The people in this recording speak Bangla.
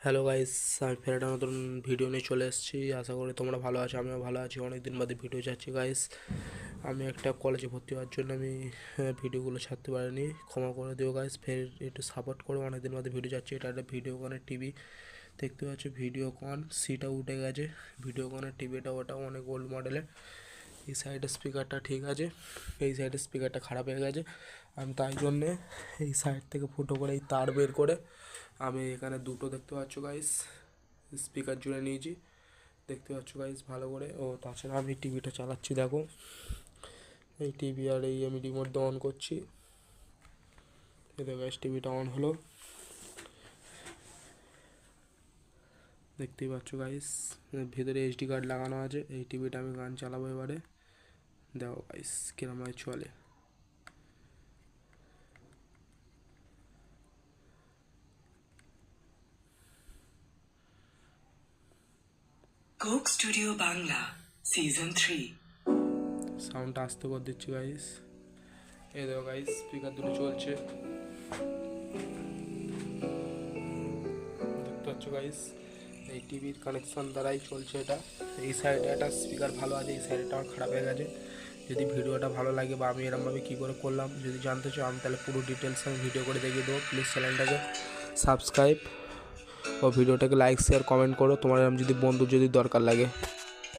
হ্যালো গাইস, আমি ফের একটা নতুন ভিডিও নিয়ে চলে এসেছি। আশা করি তোমরা ভালো আছো, আমিও ভালো আছি। অনেক দিন বাদে ভিডিও যাচ্ছি গাইস। আমি একটা কলেজে ভর্তি হওয়ার জন্য আমি ভিডিওগুলো ছাড়তে পারিনি, ক্ষমা করে দিও গাইস। ফের একটু সাপোর্ট করো, অনেক দিন বাদে ভিডিও যাচ্ছি। এটা একটা ভিডিওকনের টিভি দেখতে পাচ্ছ, ভিডিওকন সিটা উঠে গেছে। ভিডিওকনের টিভিটা ওটা অনেক ওল্ড মডেলের। এই সাইডের স্পিকারটা ঠিক আছে, এই সাইডের স্পিকারটা খারাপ হয়ে গেছে। আমি তাই জন্যে এই সাইড থেকে ফুটো করে এই তার বের করে আমি এখানে দুটো দেখতে পাচ্ছ গাইস স্পিকার জুড়ে নিয়েছি, দেখতে পাচ্ছ গাইস ভালো করে। ও তাছাড়া আমি টিভিটা চালাচ্ছি, দেখো এই টিভি আর এই আমি রিমোট দিয়ে অন করছি। এই দেখো গাইস, টিভিটা অন হলো, দেখতেই পাচ্ছ গাইস। ভেতরে এইচডি কার্ড লাগানো আছে। এই টিভিটা আমি গান চালাবো এবারে, দেখো গাইস কিরম হয় চলে। Coke studio Bangla season 3। সাউন্ডটা আস্তে করে দিচ্ছি গাইস। এই দেখো গাইস, স্পিকার দুটো চলছে, দেখতে পাচ্ছ গাইস। এই টিভির কানেকশন দ্বারাই চলছে এটা। এই সাইডে একটা স্পিকার ভালো আছে, এই সাইডটা আমার খারাপ হয়ে গেছে। যদি ভিডিওটা ভালো লাগে বা আমি এরমভাবে কী করে করলাম যদি জানতে চাও, আমি তাহলে পুরো ডিটেলস আমি ভিডিও করে দেখিয়ে দেবো। প্লিজ চ্যানেলটাকে সাবস্ক্রাইব ও ভিডিওটাকে লাইক শেয়ার কমেন্ট করো, তোমার এরম যদি বন্ধুর যদি দরকার লাগে।